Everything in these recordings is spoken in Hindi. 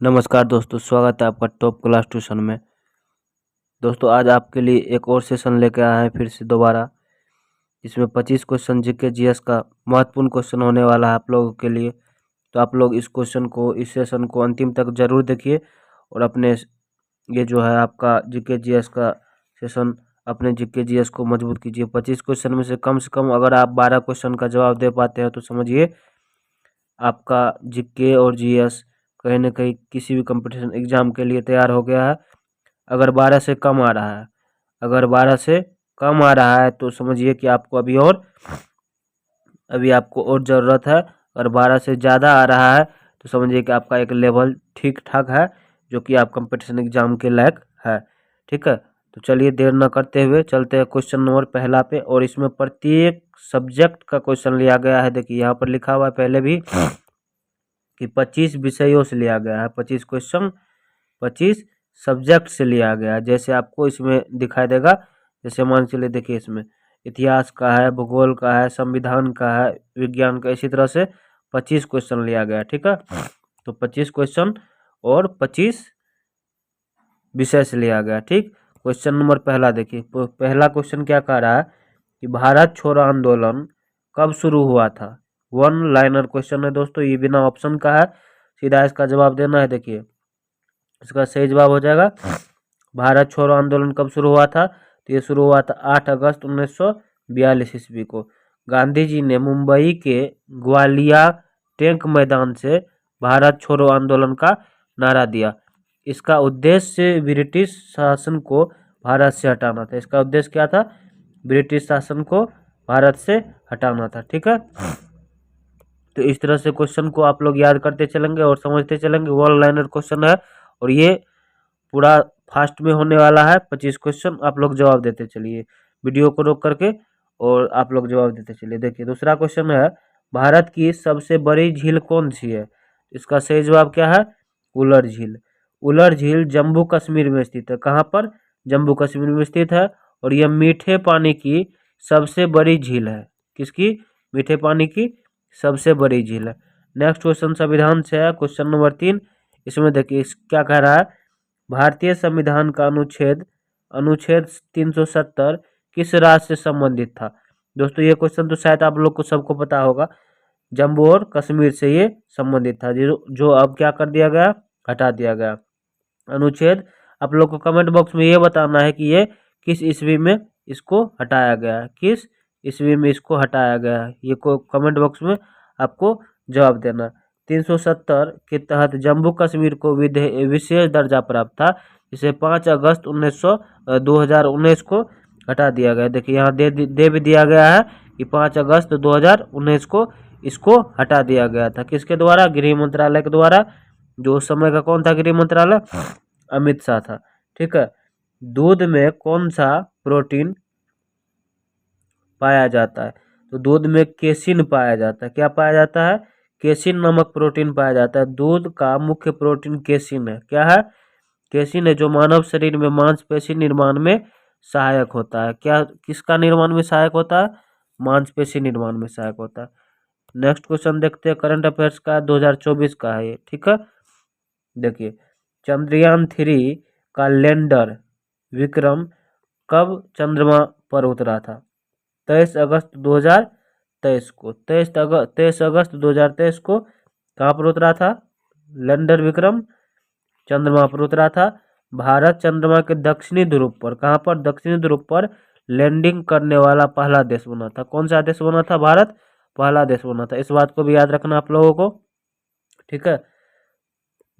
नमस्कार दोस्तों, स्वागत है आपका टॉप क्लास ट्यूशन में। दोस्तों आज आपके लिए एक और सेशन लेकर आए हैं फिर से दोबारा। इसमें 25 क्वेश्चन जीके जीएस का महत्वपूर्ण क्वेश्चन होने वाला है आप लोगों के लिए। तो आप लोग इस सेशन को अंतिम तक जरूर देखिए और अपने ये जो है आपका जीके जीएस का सेशन, अपने जीके जीएस को मजबूत कीजिए। 25 क्वेश्चन में से कम अगर आप 12 क्वेश्चन का जवाब दे पाते हैं तो समझिए आपका जीके और जीएस कहीं ना कहीं किसी भी कंपटीशन एग्जाम के लिए तैयार हो गया है। अगर 12 से कम आ रहा है तो समझिए कि आपको अभी आपको और ज़रूरत है। अगर 12 से ज़्यादा आ रहा है तो समझिए कि आपका एक लेवल ठीक ठाक है, जो कि आप कंपटीशन एग्जाम के लायक है। ठीक है, तो चलिए देर न करते हुए चलते हैं क्वेश्चन नंबर पहला पे। और इसमें प्रत्येक सब्जेक्ट का क्वेश्चन लिया गया है। देखिए यहाँ पर लिखा हुआ है पहले भी कि 25 विषयों से लिया गया है। 25 क्वेश्चन 25 सब्जेक्ट से लिया गया है। जैसे आपको इसमें दिखाई देगा, जैसे मान चलिए देखिए इसमें इतिहास का है, भूगोल का है, संविधान का है, विज्ञान का, इसी तरह से 25 क्वेश्चन लिया गया। ठीक है, तो 25 क्वेश्चन और 25 विषय से लिया गया। ठीक, क्वेश्चन नंबर पहला देखिए। पहला क्वेश्चन क्या कह रहा है कि भारत छोड़ो आंदोलन कब शुरू हुआ था। वन लाइनर क्वेश्चन है दोस्तों, ये बिना ऑप्शन का है, सीधा इसका जवाब देना है। देखिए इसका सही जवाब हो जाएगा भारत छोड़ो आंदोलन कब शुरू हुआ था, तो ये शुरू हुआ था 8 अगस्त 1942 ईस्वी को। गांधी जी ने मुंबई के ग्वालिया टैंक मैदान से भारत छोड़ो आंदोलन का नारा दिया। इसका उद्देश्य ब्रिटिश शासन को भारत से हटाना था। इसका उद्देश्य क्या था? ब्रिटिश शासन को भारत से हटाना था। ठीक है, तो इस तरह से क्वेश्चन को आप लोग याद करते चलेंगे और समझते चलेंगे। वन लाइनर क्वेश्चन है और ये पूरा फास्ट में होने वाला है। 25 क्वेश्चन आप लोग जवाब देते चलिए, वीडियो को रोक करके, और आप लोग जवाब देते चलिए। देखिए दूसरा क्वेश्चन है भारत की सबसे बड़ी झील कौन सी है। इसका सही जवाब क्या है? उलर झील। उलर झील जम्मू कश्मीर में स्थित है। कहाँ पर? जम्मू कश्मीर में स्थित है। और यह मीठे पानी की सबसे बड़ी झील है। किसकी? मीठे पानी की सबसे बड़ी झील है। नेक्स्ट क्वेश्चन संविधान से है, क्वेश्चन नंबर 3। इसमें देखिए क्या कह रहा है, भारतीय संविधान का अनुच्छेद अनुच्छेद 370 किस राज्य से संबंधित था। दोस्तों ये क्वेश्चन तो शायद आप लोग को सबको पता होगा, जम्मू और कश्मीर से ये संबंधित था, जो अब क्या कर दिया गया, हटा दिया गया। अनुच्छेद आप लोग को कमेंट बॉक्स में ये बताना है कि ये किस ईस्वी में इसको हटाया गया है, किस ईस्वी में इसको हटाया गया है। ये को कमेंट बॉक्स में आपको जवाब देना। 370 के तहत जम्मू कश्मीर को विशेष दर्जा प्राप्त था। इसे 5 अगस्त 2019 को हटा दिया गया। देखिए यहाँ दे भी दिया गया है कि 5 अगस्त 2019 को इसको हटा दिया गया था। किसके द्वारा? गृह मंत्रालय के द्वारा। जो उस समय का कौन था गृह मंत्रालय? अमित शाह था। ठीक है, दूध में कौन सा प्रोटीन पाया जाता है? तो दूध में केसिन पाया जाता है। क्या पाया जाता है? केसिन नामक प्रोटीन पाया जाता है। दूध का मुख्य प्रोटीन केसिन है। क्या है? केसिन है, जो मानव शरीर में मांसपेशी निर्माण में सहायक होता है। क्या किसका निर्माण में सहायक होता है? मांसपेशी निर्माण में सहायक होता है। नेक्स्ट क्वेश्चन देखते हैं, करंट अफेयर्स का 2024 का है ये। ठीक है, देखिए चंद्रयान 3 का लैंडर विक्रम कब चंद्रमा पर उतरा था? 23 अगस्त 2023 को। 23 अगस्त 2023 को कहाँ पर उतरा था? लैंडर विक्रम चंद्रमा पर उतरा था। भारत चंद्रमा के दक्षिणी ध्रुव पर, कहाँ पर? दक्षिणी ध्रुव पर लैंडिंग करने वाला पहला देश बना था। कौन सा देश बना था? भारत पहला देश बना था। इस बात को भी याद रखना आप लोगों को। ठीक है,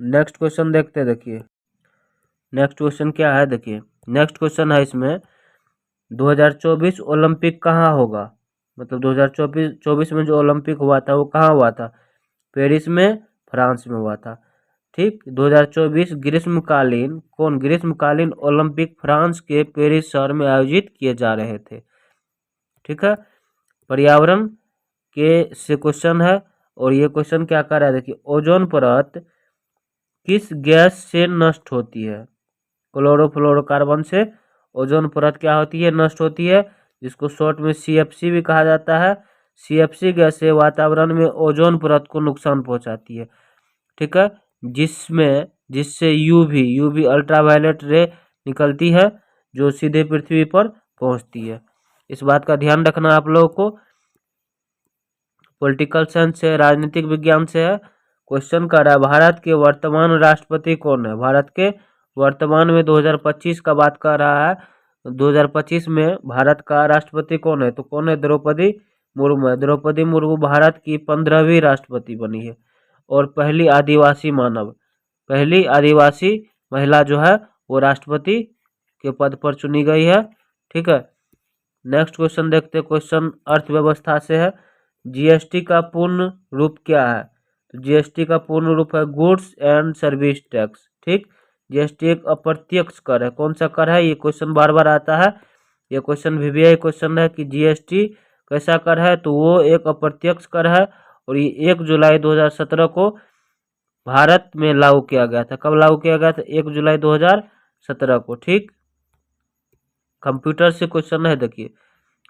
नेक्स्ट क्वेश्चन देखते हैं। देखिए नेक्स्ट क्वेश्चन क्या है, देखिए नेक्स्ट क्वेश्चन है इसमें 2024 ओलंपिक कहाँ होगा। मतलब 2024 में जो ओलंपिक हुआ था वो कहाँ हुआ था? पेरिस में, फ्रांस में हुआ था। ठीक, 2024 ग्रीष्मकालीन ओलंपिक फ्रांस के पेरिस शहर में आयोजित किए जा रहे थे। ठीक है, पर्यावरण के से क्वेश्चन है और ये क्वेश्चन क्या कर रहा है, देखिए ओजोन परत किस गैस से नष्ट होती है? क्लोरोफ्लोरोकार्बन से ओजोन परत क्या होती है? नष्ट होती है, जिसको शॉर्ट में सीएफसी भी कहा जाता है। सीएफसी गैस से वातावरण में ओजोन परत को नुकसान पहुंचाती है। ठीक है, जिससे यूवी अल्ट्रावायलेट रे निकलती है जो सीधे पृथ्वी पर पहुंचती है। इस बात का ध्यान रखना आप लोगों को। पॉलिटिकल साइंस से, राजनीतिक विज्ञान से है। क्वेश्चन कर रहा है भारत के वर्तमान राष्ट्रपति कौन है। भारत के वर्तमान में 2025 का बात कर रहा है। 2025 में भारत का राष्ट्रपति कौन है, तो कौन है, द्रौपदी मुर्मू है। द्रौपदी मुर्मू भारत की 15वीं राष्ट्रपति बनी है और पहली आदिवासी महिला जो है वो राष्ट्रपति के पद पर चुनी गई है। ठीक है, नेक्स्ट क्वेश्चन देखते हैं। क्वेश्चन अर्थव्यवस्था से है। जीएसटी का पूर्ण रूप क्या है, तो जीएसटी का पूर्ण रूप है गुड्स एंड सर्विस टैक्स। ठीक, जीएसटी एक अप्रत्यक्ष कर है। कौन सा कर है, ये क्वेश्चन बार बार आता है। ये क्वेश्चन वीवीआई क्वेश्चन है कि जीएसटी कैसा कर है, तो वो एक अप्रत्यक्ष कर है और ये 1 जुलाई 2017 को भारत में लागू किया गया था। कब लागू किया गया था, 1 जुलाई 2017 को। ठीक, कंप्यूटर से क्वेश्चन है। देखिए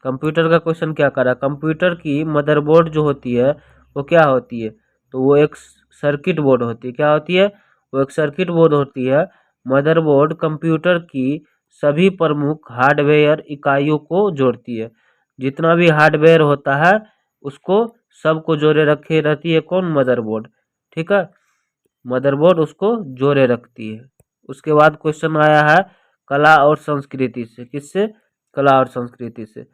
कंप्यूटर का क्वेश्चन क्या कर रहा है। कंप्यूटर की मदरबोर्ड जो होती है वो क्या होती है, तो वो एक सर्किट बोर्ड होती है। क्या होती है, वो एक सर्किट बोर्ड होती है। मदरबोर्ड कंप्यूटर की सभी प्रमुख हार्डवेयर इकाइयों को जोड़ती है। जितना भी हार्डवेयर होता है उसको सबको जोड़े रखे रहती है कौन, मदरबोर्ड। ठीक है, मदरबोर्ड उसको जोड़े रखती है। उसके बाद क्वेश्चन आया है कला और संस्कृति से। किससे, कला और संस्कृति से।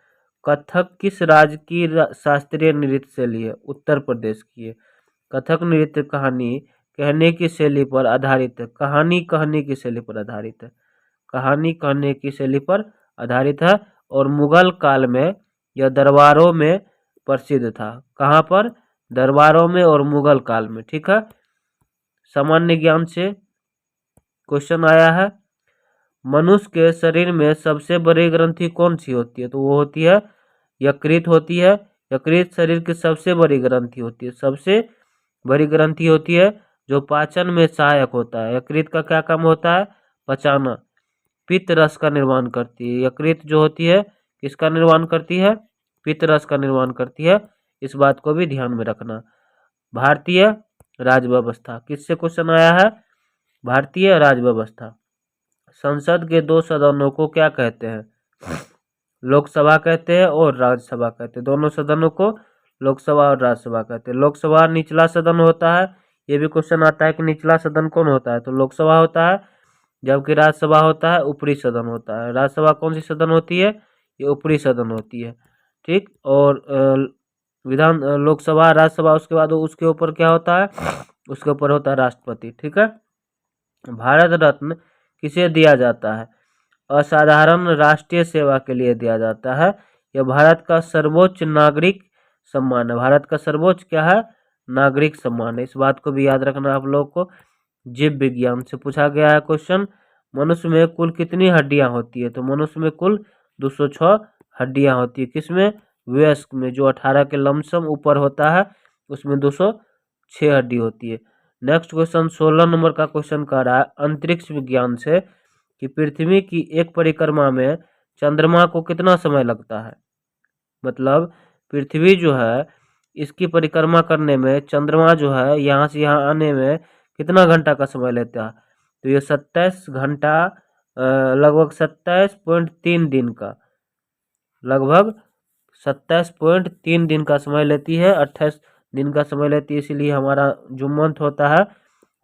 कथक किस राज्य की शास्त्रीय नृत्य शैली है, उत्तर प्रदेश की है। कथक नृत्य कहानी कहने की शैली पर आधारित है। कहानी कहने की शैली पर आधारित है। कहानी कहने की शैली पर आधारित है और मुगल काल में यह दरबारों में प्रसिद्ध था। कहाँ पर, दरबारों में और मुगल काल में। ठीक है, सामान्य ज्ञान से क्वेश्चन आया है। मनुष्य के शरीर में सबसे बड़ी ग्रंथि कौन सी होती है, तो वो होती है यकृत होती है। यकृत शरीर की सबसे बड़ी ग्रंथि होती है। सबसे बड़ी ग्रंथि होती है जो पाचन में सहायक होता है। यकृत का क्या काम होता है, पचाना। पित्त रस का निर्माण करती है। यकृत जो होती है किसका निर्माण करती है, पित्त रस का निर्माण करती है। इस बात को भी ध्यान में रखना। भारतीय राज्य व्यवस्था, किससे क्वेश्चन आया है, भारतीय राज्य व्यवस्था। संसद के 2 सदनों को क्या कहते हैं, लोकसभा कहते हैं और राज्यसभा कहते हैं। दोनों सदनों को लोकसभा और राज्यसभा कहते हैं। लोकसभा निचला सदन होता है। ये भी क्वेश्चन आता है कि निचला सदन कौन होता है, तो लोकसभा होता है। जबकि राज्यसभा होता है ऊपरी सदन होता है। राज्यसभा कौन सी सदन होती है, ये ऊपरी सदन होती है। ठीक, और लोकसभा राज्यसभा उसके बाद उसके ऊपर क्या होता है, उसके ऊपर होता है राष्ट्रपति। ठीक है, भारत रत्न किसे दिया जाता है, असाधारण राष्ट्रीय सेवा के लिए दिया जाता है। यह भारत का सर्वोच्च नागरिक सम्मान है। भारत का सर्वोच्च क्या है, नागरिक सम्मान है। इस बात को भी याद रखना आप लोग को। जीव विज्ञान से पूछा गया है क्वेश्चन। मनुष्य में कुल कितनी हड्डियां होती है, तो मनुष्य में कुल 206 हड्डियां होती है। किसमें, वयस्क में, जो 18 के लमसम ऊपर होता है उसमें 206 हड्डी होती है। नेक्स्ट क्वेश्चन 16 नंबर का क्वेश्चन कह रहा है अंतरिक्ष विज्ञान से कि पृथ्वी की एक परिक्रमा में चंद्रमा को कितना समय लगता है। मतलब पृथ्वी जो है इसकी परिक्रमा करने में चंद्रमा जो है यहाँ से यहाँ आने में कितना घंटा का समय लेता है, तो ये 27 घंटा, लगभग 27.3 दिन का, लगभग 27.3 दिन का समय लेती है। 28 दिन का समय लेती है, इसीलिए हमारा जो मंथ होता है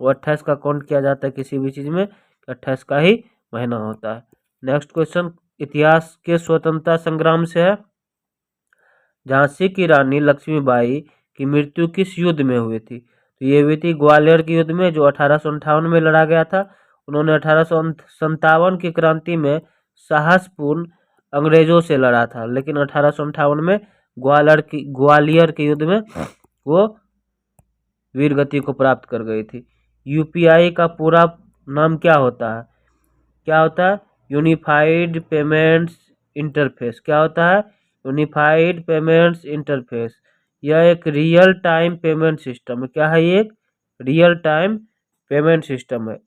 वो 28 का काउंट किया जाता है किसी भी चीज़ में, 28 का ही महीना होता है। नेक्स्ट क्वेश्चन इतिहास के स्वतंत्रता संग्राम से है। झांसी की रानी लक्ष्मीबाई की मृत्यु किस युद्ध में हुई थी, तो ये हुई थी ग्वालियर के युद्ध में, जो 1858 में लड़ा गया था। उन्होंने 1857 की क्रांति में साहसपूर्ण अंग्रेजों से लड़ा था, लेकिन 1858 में ग्वालियर के युद्ध में वो वीर गति को प्राप्त कर गई थी। यूपीआई का पूरा नाम क्या होता है, क्या होता है, यूनिफाइड पेमेंट्स इंटरफेस। क्या होता है, यूनिफाइड पेमेंट्स इंटरफेस। यह एक रियल टाइम पेमेंट सिस्टम है। क्या है, ये एक रियल टाइम पेमेंट सिस्टम है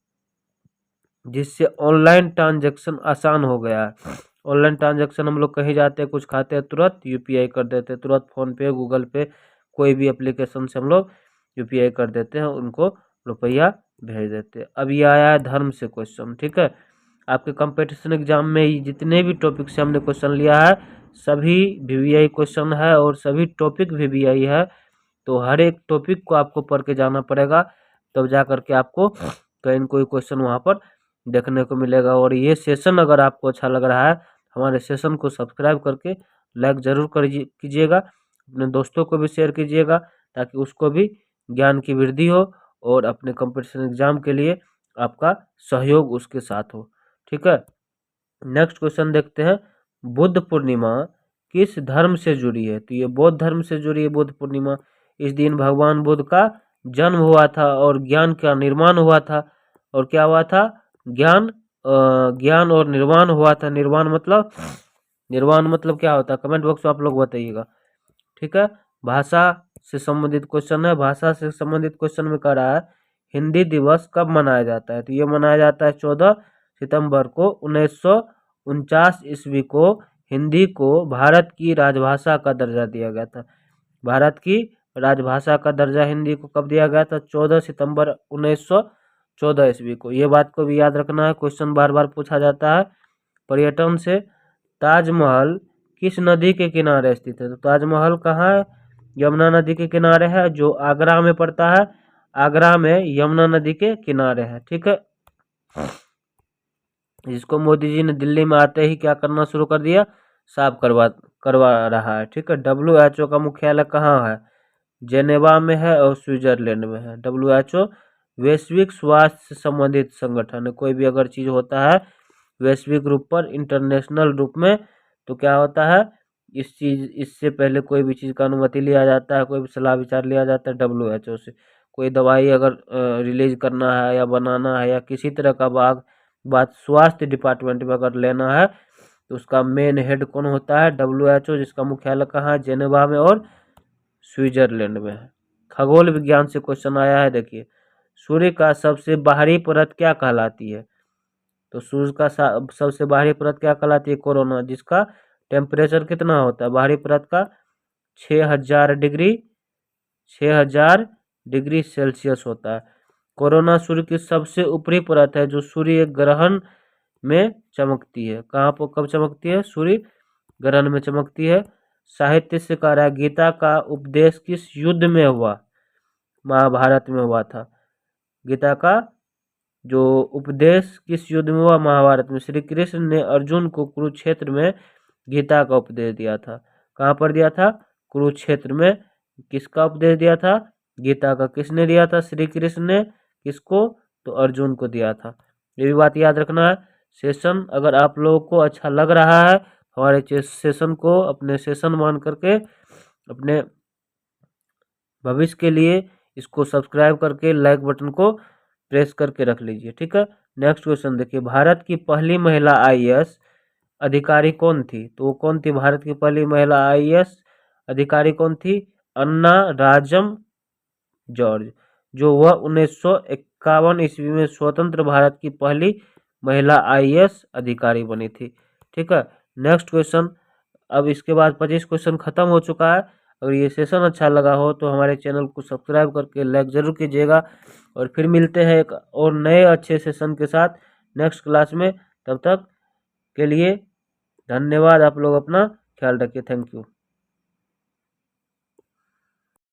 जिससे ऑनलाइन ट्रांजैक्शन आसान हो गया है। ऑनलाइन ट्रांजैक्शन हम लोग कहीं जाते हैं कुछ खाते हैं तुरंत यूपीआई कर देते हैं, तुरंत फ़ोन पे, गूगल पे, कोई भी एप्लीकेशन से हम लोग यूपीआई कर देते हैं, उनको रुपया भेज देते हैं। अब ये आया है धर्म से क्वेश्चन, ठीक है। आपके कंपटीशन एग्जाम में जितने भी टॉपिक से हमने क्वेश्चन लिया है सभी VVI क्वेश्चन है और सभी टॉपिक VVI है। तो हर एक टॉपिक को आपको पढ़ के जाना पड़ेगा, तब जा करके आपको कहीं न कोई क्वेश्चन वहाँ पर देखने को मिलेगा। और ये सेशन अगर आपको अच्छा लग रहा है, हमारे सेशन को सब्सक्राइब करके लाइक ज़रूर कीजिएगा, अपने दोस्तों को भी शेयर कीजिएगा ताकि उसको भी ज्ञान की वृद्धि हो और अपने कंपटीशन एग्जाम के लिए आपका सहयोग उसके साथ हो, ठीक है। नेक्स्ट क्वेश्चन देखते हैं, बुद्ध पूर्णिमा किस धर्म से जुड़ी है? तो ये बौद्ध धर्म से जुड़ी है बुद्ध पूर्णिमा। इस दिन भगवान बुद्ध का जन्म हुआ था और ज्ञान का निर्माण हुआ था। और क्या हुआ था? ज्ञान और निर्वाण हुआ था। निर्वाण मतलब क्या होता है? कमेंट बॉक्स में आप लोग बताइएगा, ठीक है। भाषा से संबंधित क्वेश्चन है। भाषा से संबंधित क्वेश्चन में कह रहा है हिंदी दिवस कब मनाया जाता है? तो ये मनाया जाता है 14 सितंबर को 1949 ईस्वी को हिंदी को भारत की राजभाषा का दर्जा दिया गया था। भारत की राजभाषा का दर्जा हिंदी को कब दिया गया था? 14 सितंबर 1914 ईस्वी को। ये बात को भी याद रखना है, क्वेश्चन बार बार पूछा जाता है। पर्यटन से ताजमहल किस नदी के किनारे स्थित है? तो ताजमहल कहाँ है? यमुना नदी के किनारे है, जो आगरा में पड़ता है। आगरा में यमुना नदी के किनारे है, ठीक है। जिसको मोदी जी ने दिल्ली में आते ही क्या करना शुरू कर दिया? साफ करवा रहा है, ठीक है। WHO का मुख्यालय कहाँ है? जेनेवा में है और स्विट्जरलैंड में है। WHO वैश्विक स्वास्थ्य से संबंधित संगठन है। कोई भी अगर चीज़ होता है वैश्विक रूप पर, इंटरनेशनल रूप में, तो क्या होता है इससे पहले कोई भी चीज़ का अनुमति लिया जाता है, कोई भी सलाह विचार लिया जाता है WHO से। कोई दवाई अगर रिलीज करना है या बनाना है या किसी तरह का बात स्वास्थ्य डिपार्टमेंट में अगर लेना है तो उसका मेन हेड कौन होता है? WHO, जिसका मुख्यालय कहाँ है? जेनेवा में और स्विट्जरलैंड में है। खगोल विज्ञान से क्वेश्चन आया है, देखिए। सूर्य का सबसे बाहरी परत क्या कहलाती है? तो सूर्य का सबसे बाहरी परत क्या कहलाती है? कोरोना, जिसका टेम्परेचर कितना होता है बाहरी परत का? 6000 डिग्री सेल्सियस होता है। कोरोना सूर्य की सबसे ऊपरी परत है जो सूर्य ग्रहण में चमकती है। कहाँ पर कब चमकती है? सूर्य ग्रहण में चमकती है। साहित्य से कह रहा है गीता का उपदेश किस युद्ध में हुआ? महाभारत में हुआ था। गीता का जो उपदेश किस युद्ध में हुआ? महाभारत में। श्री कृष्ण ने अर्जुन को कुरुक्षेत्र में गीता का उपदेश दिया था। कहाँ पर दिया था? कुरुक्षेत्र में। किसका उपदेश दिया था? गीता का। किसने दिया था? श्री कृष्ण ने। किसको? तो अर्जुन को दिया था। ये भी बात याद रखना है। सेशन अगर आप लोगों को अच्छा लग रहा है, हमारे सेशन को अपने सेशन मान करके अपने भविष्य के लिए इसको सब्सक्राइब करके लाइक बटन को प्रेस करके रख लीजिए, ठीक है। नेक्स्ट क्वेश्चन देखिए, भारत की पहली महिला IAS अधिकारी कौन थी? तो वो कौन थी? भारत की पहली महिला IAS अधिकारी कौन थी? अन्ना राजम जॉर्ज, जो वह 1951 ईस्वी में स्वतंत्र भारत की पहली महिला IAS अधिकारी बनी थी, ठीक है। नेक्स्ट क्वेश्चन, अब इसके बाद 25 क्वेश्चन खत्म हो चुका है। अगर ये सेशन अच्छा लगा हो तो हमारे चैनल को सब्सक्राइब करके लाइक ज़रूर कीजिएगा। और फिर मिलते हैं एक और नए अच्छे सेशन के साथ नेक्स्ट क्लास में। तब तक के लिए धन्यवाद। आप लोग अपना ख्याल रखिए। Thank you.